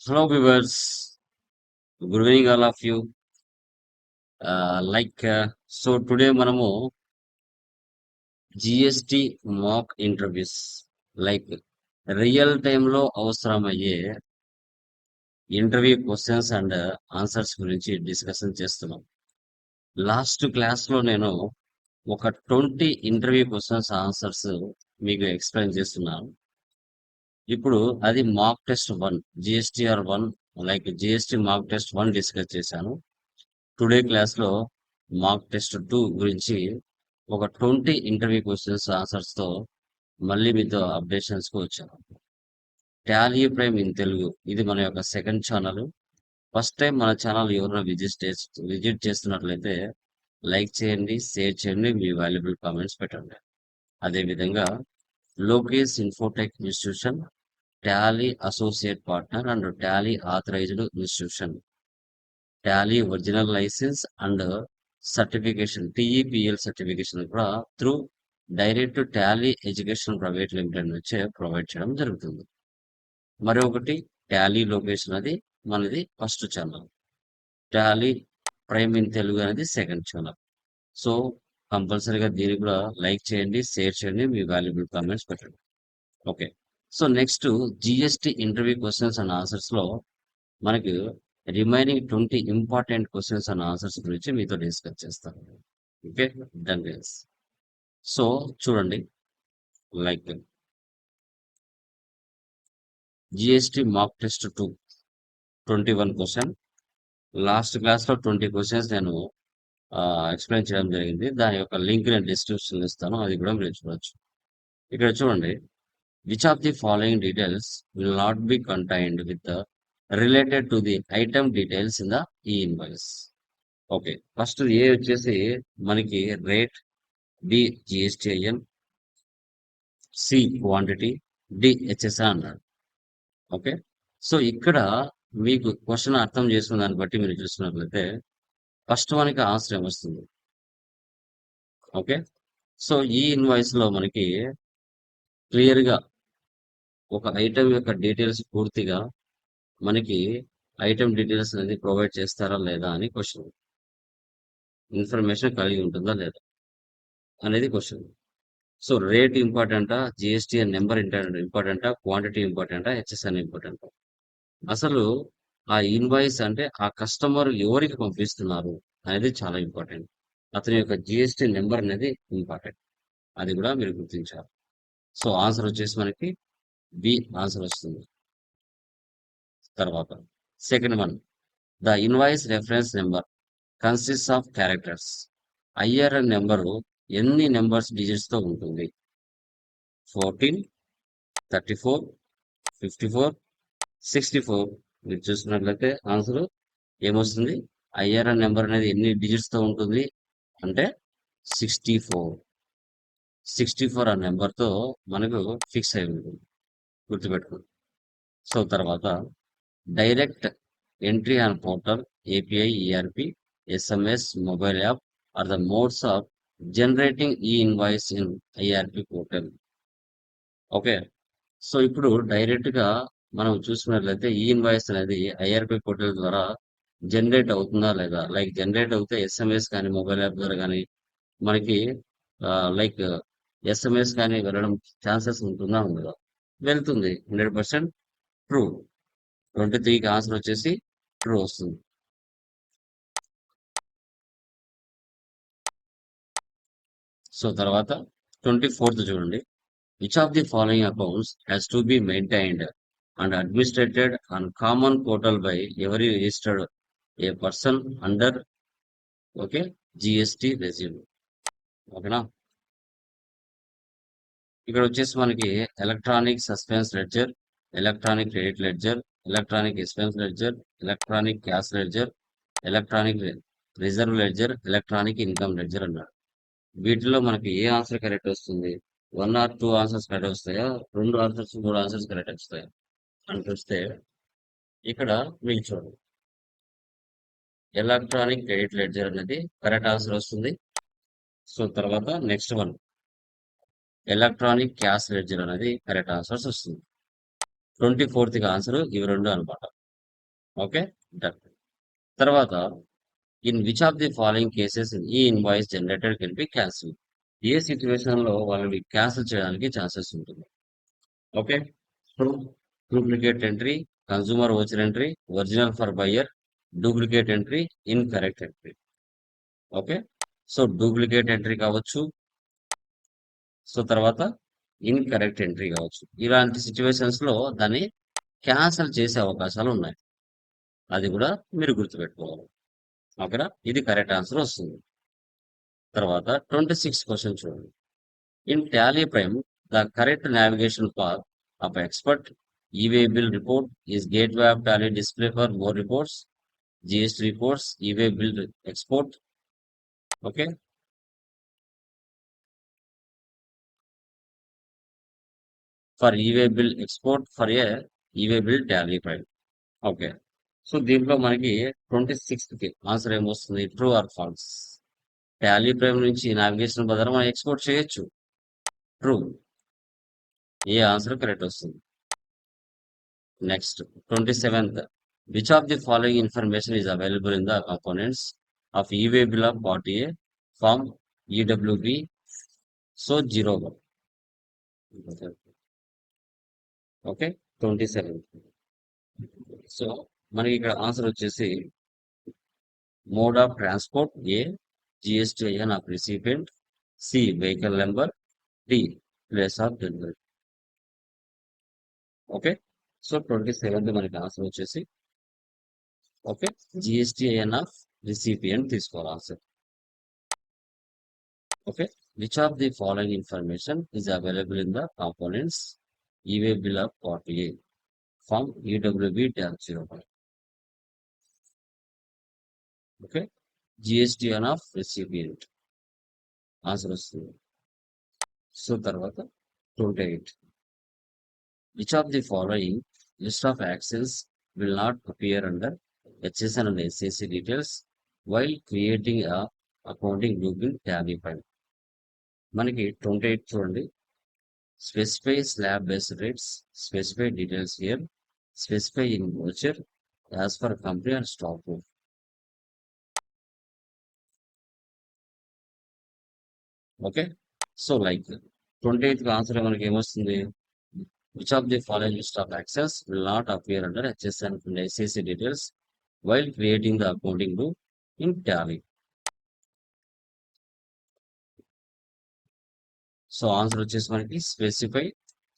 Hello, viewers. Good evening, all of you. Today మనము GST mock interviews like real టైంలో అవసరమయ్యే interview questions and answers గురించి discussion చేస్తున్నాం. Last క్లాస్లో నేను ఒక 20 ఇంటర్వ్యూ క్వశ్చన్స్ ఆన్సర్స్ మీకు ఎక్స్ప్లెయిన్ చేస్తున్నాను. ఇప్పుడు అది mock test 1 GSTR 1 GST mock test 1 discuss చేశాను. టుడే క్లాస్లో మాక్ టెస్ట్ 2 గురించి ఒక 20 ఇంటర్వ్యూ క్వశ్చన్స్ ఆన్సర్స్తో మళ్ళీ మీతో అప్డేషన్స్కి వచ్చాను. టాలీ ప్రైమ్ ఇన్ తెలుగు ఇది మన యొక్క సెకండ్ ఛానల్. ఫస్ట్ టైం మన ఛానల్ ఎవరైనా విజిట్ చేస్తున్నట్లయితే లైక్ చేయండి, షేర్ చేయండి, మీ వాల్యుబుల్ కామెంట్స్ పెట్టండి. అదేవిధంగా Lokesh Infotech institution Tally associate partner and Tally authorised institution, Tally original licence and certification TEPL certification కూడా through direct Tally education private limited నుంచే ప్రొవైడ్ చేయడం జరుగుతుంది. మరొకటి టాలీ లొకేషన్ అది మనది first channel, Tally Prime in Telugu అనేది సెకండ్ ఛానల్. సో కంపల్సరీగా దీన్ని కూడా లైక్ చేయండి, షేర్ చేయండి, మీ వాల్యుబుల్ కామెంట్స్ పెట్టండి. Okay, so next GST interview questions and ఆన్సర్స్లో మనకి remaining 20 important questions and answers గురించి మీతో డిస్కస్ చేస్తాను. Okay, done guys. సో చూడండి, లైక్ జిఎస్టి మాక్ టెస్ట్ 2 21 క్వశ్చన్. లాస్ట్ క్లాస్లో 20 క్వశ్చన్స్ నేను ఎక్స్ప్లెయిన్ చేయడం జరిగింది. దాని యొక్క లింక్ నేను డిస్క్రిప్షన్ ఇస్తాను, అది కూడా మీరు చూడొచ్చు. ఇక్కడ చూడండి, which of the following details will not be contained with related to the item details in the e invoice. Okay, first A వచ్చేసి మనకి rate, B GSTIN, C quantity, D HSR అన్నాడు. ఓకే, సో ఇక్కడ మీకు question అర్థం చేసుకున్న దాన్ని బట్టి మీరు చూసినట్లయితే ఫస్ట్ మనకి ఆన్సర్ ఏమొస్తుంది. ఓకే, సో ఈ ఇన్వాయిస్ లో మనకి క్లియర్ గా ఒక ఐటమ్ యొక్క డీటెయిల్స్ పూర్తిగా మనకి ఐటమ్ డీటెయిల్స్ అనేది ప్రొవైడ్ చేస్తారా లేదా అని క్వశ్చన్. ఇన్ఫర్మేషన్ కలిగి ఉంటుందా లేదా అనేది క్వశ్చన్. సో రేట్ ఇంపార్టెంటా, జిఎస్టిఎన్ నెంబర్ ఇంపార్టెంటా, క్వాంటిటీ ఇంపార్టెంటా, హెచ్ఎస్ఎన్ ఇంపార్టెంటా? అసలు ఆ ఇన్వాయిస్ అంటే ఆ కస్టమర్ ఎవరికి పంపిస్తున్నారు అనేది చాలా ఇంపార్టెంట్. అతని యొక్క జిఎస్టి నెంబర్ అనేది ఇంపార్టెంట్, అది కూడా మీరు గుర్తించాలి. సో ఆన్సర్ వచ్చేసి మనకి బి ఆన్సర్ వస్తుంది. తర్వాత second one, the invoice reference number consist of characters. IRN number ఎన్ని నెంబర్స్ డిజిట్స్ తో ఉంటుంది? 14, 34, 54, 64. మీరు చూసినట్లయితే ఆన్సర్ ఏమొస్తుంది? ఐఆర్ఎన్ నెంబర్ అనేది ఎన్ని డిజిట్స్ తో ఉంటుంది అంటే 64. 64 ఆ నెంబర్తో మనకు ఫిక్స్ అయి ఉంటుంది, గుర్తుపెట్టుకోండి. సో తర్వాత direct entry on portal, API, ERP, SMS, mobile app or the modes of generating e invoice in IRP portal. Okay, so ఇప్పుడు డైరెక్ట్ గా మనం చూసుకున్నట్లయితే ఈ ఇన్వాయిస్ అనేది ఐఆర్పి పోర్టల్ ద్వారా జనరేట్ అవుతుందా లేదా? లైక్ జనరేట్ అవుతే ఎస్ఎంఎస్ కానీ మొబైల్ యాప్ ద్వారా కానీ మనకి లైక్ ఎస్ఎంఎస్ కానీ వెళ్ళడం ఛాన్సెస్ ఉంటుందా ఉండదా? వెళ్తుంది, 100% ట్రూ. 23కి ఆన్సర్ వచ్చేసి ట్రూ వస్తుంది. సో తర్వాత 24th చూడండి, which of the following accounts has to be maintained and administrated on common portal by every registered A person under okay GST resume. ఓకేనా, ఇక్కడ వచ్చేసి మనకి electronic suspense ledger, electronic credit ledger, electronic expense ledger, electronic cash ledger, electronic reserve ledger, electronic income ledger అన్నాడు. వీటిలో మనకి ఏ answer correct వస్తుంది? 1 or 2 answers correct వస్తాయా, 2 answers 3 answers correct వస్తాయా అని చూస్తే ఇక్కడ మీకు చూడండి, ఎలక్ట్రానిక్ క్రెడిట్ లెడ్జర్ అనేది కరెక్ట్ ఆన్సర్ వస్తుంది. సో తర్వాత next one, electronic cash ledger అనేది కరెక్ట్ ఆన్సర్స్ వస్తుంది. 24th ఆన్సర్ ఇవి రెండు అనమాట. ఓకే. డన్. తర్వాత in which of the following cases e invoice generated can be cancel? A situation లో వాళ్ళని క్యాన్సిల్ చేయడానికి ఛాన్సెస్ ఉంటుంది? Okay. Duplicate entry, consumer voucher entry, original for buyer, duplicate entry, incorrect entry. Okay. So duplicate entry కావచ్చు. So తర్వాత incorrect entry కావచ్చు. ఇలాంటి situations లో దాన్ని క్యాన్సిల్ చేసే అవకాశాలు ఉన్నాయి. అది కూడా మీరు గుర్తుపెట్టుకోవాలి. ఓకేనా? ఇది కరెక్ట్ ఆన్సర్ వస్తుంది. తర్వాత 26 క్వశ్చన్ చూడండి. In Tally Prime the correct navigation path of export e way bill report is gateway of Tally display for more reports, GST reports, e way bill export. Okay. For e way bill export for a e way bill Tally Prime. Okay. So దీంట్లో మనకి 26th కి answer ఏమొస్తుంది? True or false? Tally Prime నుంచి navigation బదులు మనం export చేయొచ్చు. True. A answer correct వస్తుంది. Next 27th. Which of the following information is available in the components of e way bill of part A form EWB? So 01. Okay. 27. So మనకి ఇక్కడ answer వచ్చేసి mode of transport A, GSTIN of recipient, C vehicle number, D place of delivery. Okay. So 27th మనకి answer వచ్చేసి okay GSTIN of recipient తీసుకోవాలి answer. Okay. Which of the following information is available in the components e way bill of part A from EWB -01? Okay. GSTN of recipient answer వస్తుంది. So తర్వాత 28. Which of the following list of actions will not appear under HSN and SAC details while creating a accounting group in Tally file? మనకి 28 చూడండి. Specify slab based rates, specify details here, specify in voucher as for company and stock proof. Okay. So like 28th answer మనకి ఏమొస్తుంది? Which of the following list of access will not appear under HSN and ICICI details while creating the accounting group in Tally? So answer వచ్చేసి మనకి specify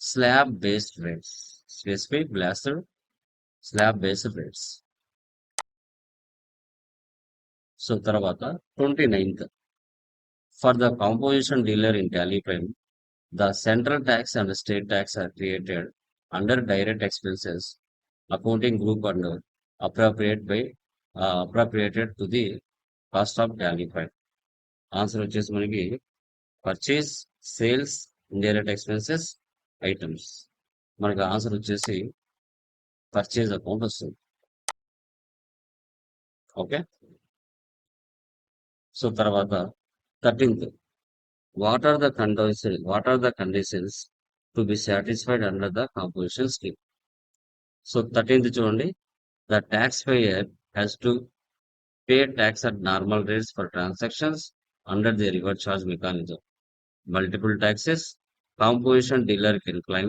slab based rates, specify blaster slab based rates. So తర్వాత 29th. For the composition dealer in Tally Prime the central tax and state tax are created under direct expenses accounting group and appropriate by appropriated to the cost of Tally Prime. Answer వచ్చేసి మనకి purchase, sales, indirect expenses, items. మనకి answer వచ్చేసి purchase account వస్తుంది. Okay. So తర్వాత 13th. What are the conditions to be satisfied under the composition scheme? So 13th చూడండి. The taxpayer has to pay tax at normal rates for transactions under the reverse charge mechanism. Multiple taxes, composition dealer can claim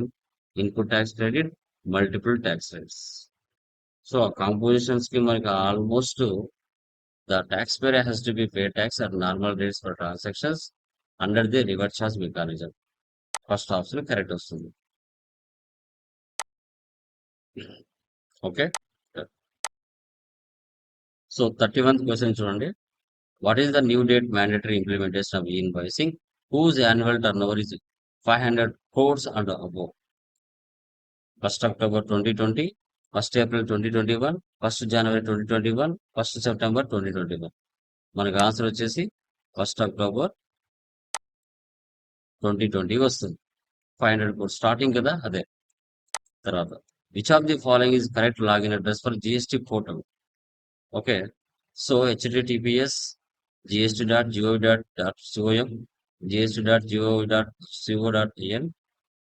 input tax credit, multiple tax rates. So a composition scheme like almost the taxpayer has to be paid tax at normal rates for transactions under the reverse charge mechanism. First option correct వస్తుంది. Okay. So 31th question చూడండి. What is the new date mandatory implementation of e-invoicing whose annual turnover is 500 crores and above? 1st October 2020, 1st April 2021, 1st January 2021, 1st September 2021. మనకి answer వచ్చేసి 1st October 2020 వస్తుంది. 500 crores starting కదా అదే. తర్వాత which of the following is correct login address for GST portal? Okay. So https gst.gov.com, gst.gov.co.in,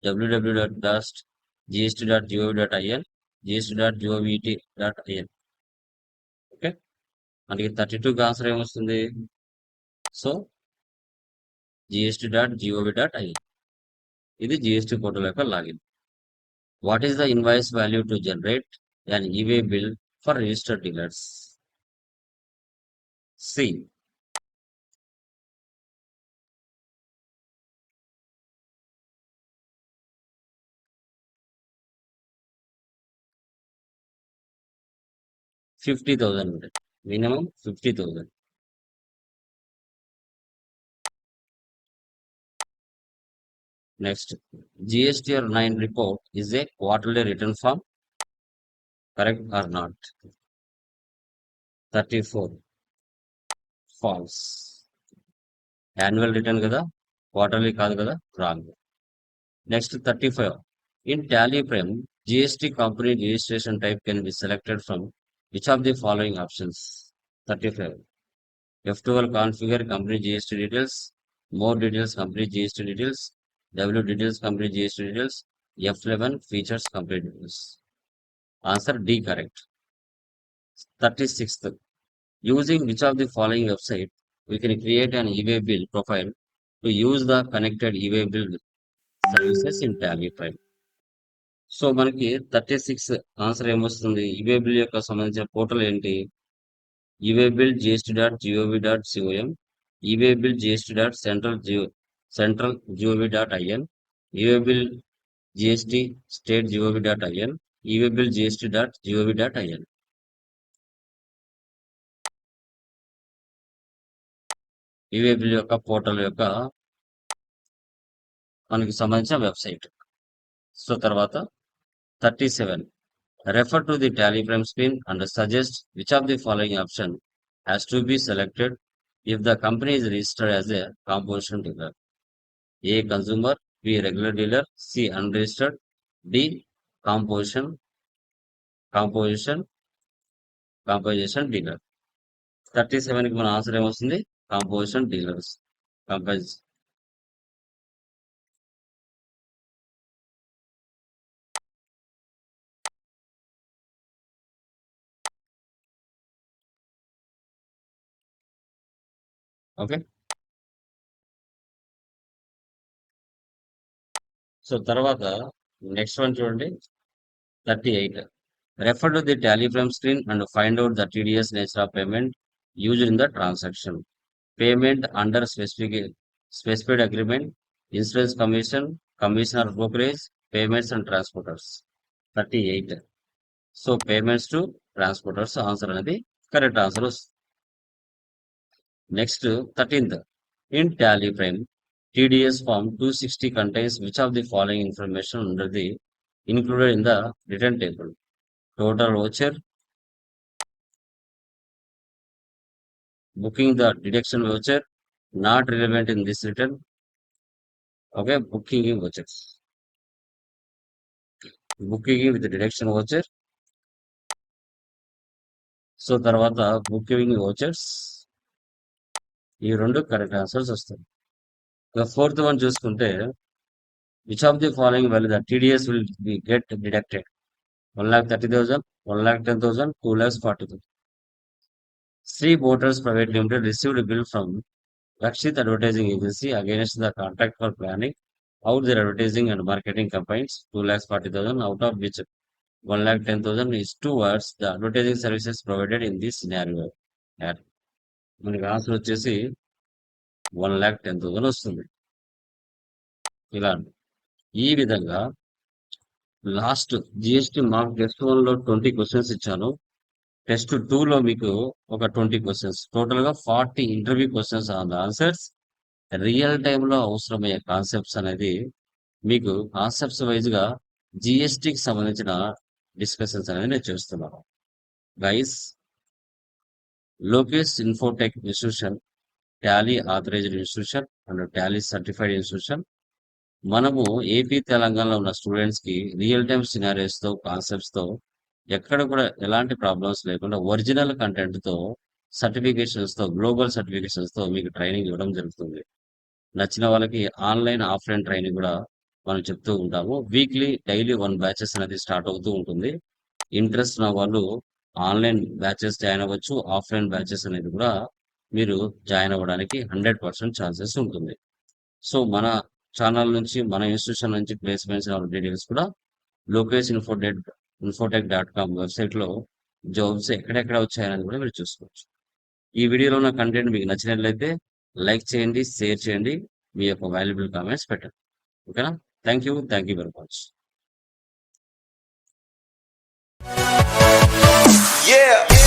www.gst.gov.in, gst.gov.in. మనకి 32కి answer ఏమొస్తుంది? So gst.gov.in ఇది GST portal యొక్క login. What is the invoice value to generate an e-way bill for registered dealers? C 50,000 ఉంటాయి. Minimum 50,000. Next, GSTR 9 report is a quarterly written form. Correct or not? 34 false. Annual return కదా, quarterly కాదు కదా, wrong. Next 35. In Tally prime GST company registration type can be selected from which of the following options? 35. F12 configure company GST details, more details company GST details, W details company GST details, F11 features company details. Answer D correct. 36th. Using which of the following website we can create an e-way bill profile to use the connected e-way bill services in Tally Prime. So మనకి 36 answer ఏమొస్తుంది? E-way bill యొక్క సంబంధించిన portal ఏంటి? E-way bill gst.gov.com, e-way bill gst.central.gov.in, e-way bill gst state.gov.in, e-way bill gst.gov.in. E-way bill యొక్క portal యొక్క మనకి సంబంధించిన website. So తర్వాత 37. Refer to the Tally Prime screen and suggest which of the following option has to be selected if the company is registered as a composition dealer. A. Consumer, B. Regular dealer, C. Unregistered, D. Composition composition composition dealer. 37కి మన answer ఏమొస్తుంది? Composition dealers. Compose okay. So తర్వాత next one చూడండి, 38. Refer to the Tally Prime screen and find out the TDS nature of payment used in the transaction. Payment under specified agreement, insurance commission, commission or brokerage, payments and transporters. 38. So payments to transporters answer అనేది correct answer వస్తుంది. Next 13th. In Tally prime TDS form 260 contains which of the following information under the included in the return table? Total voucher, booking the deduction voucher, not relevant in this return. Okay, booking vouchers. Booking with the deduction voucher. So తర్వాత booking vouchers, ఈ రెండు correct answers వస్తాయి. ఇక 4th one చూసుకుంటే which of the following value the TDS will be get deducted? 1,30,000, 1,10,000, 2,40,000. Sri Boters Private Limited received a bill from Rakshit Advertising Agency against the contract for planning out their advertising and marketing campaigns, 2,40,000, out of which 1,10,000 is towards the advertising services provided in this scenario. మనకి answer వచ్చేసి 1,10,000 వస్తుంది. ఇలా ఈ విధంగా last GST mark test 1లో 20 questions ఇచ్చాను. Test 2లో మీకు ఒక 20 క్వశ్చన్స్, టోటల్గా 40 interview questions on the answers. Real టైంలో అవసరమయ్యే కాన్సెప్ట్స్ అనేది మీకు కాన్సెప్ట్స్ వైజ్గా జిఎస్టీకి సంబంధించిన డిస్కషన్స్ అనేది నేను చేస్తున్నాను. Guys, Lokesh Infotech institution, Tally authorised institution and Tally certified institution. మనము ఏపీ తెలంగాణలో ఉన్న స్టూడెంట్స్కి రియల్ టైమ్ సినారియోస్తో కాన్సెప్ట్స్తో ఎక్కడ కూడా ఎలాంటి ప్రాబ్లమ్స్ లేకుండా ఒరిజినల్ కంటెంట్తో సర్టిఫికేషన్స్తో గ్లోబల్ సర్టిఫికేషన్స్తో మీకు ట్రైనింగ్ ఇవ్వడం జరుగుతుంది. నచ్చిన వాళ్ళకి ఆన్లైన్ ఆఫ్లైన్ ట్రైనింగ్ కూడా మనం చెప్తూ ఉంటాము. వీక్లీ డైలీ 1 బ్యాచెస్ అనేది స్టార్ట్ అవుతూ ఉంటుంది. ఇంట్రెస్ట్ ఉన్న వాళ్ళు ఆన్లైన్ బ్యాచెస్ జాయిన్ అవ్వచ్చు. ఆఫ్లైన్ బ్యాచెస్ అనేది కూడా మీరు జాయిన్ అవ్వడానికి 100% ఛాన్సెస్ ఉంటుంది. సో మన ఛానల్ నుంచి, మన ఇన్స్టిట్యూషన్ నుంచి ప్లేస్మెంట్స్ డీటెయిల్స్ కూడా lokesh infotech.com వెబ్సైట్లో జాబ్స్ ఎక్కడెక్కడ వచ్చాయనేది కూడా మీరు చూసుకోవచ్చు. ఈ వీడియోలో ఉన్న కంటెంట్ మీకు నచ్చినట్లయితే లైక్ చేయండి, షేర్ చేయండి, మీ యొక్క వాల్యుబుల్ కామెంట్స్ పెట్టండి. ఓకేనా? Thank you very much. Yeah.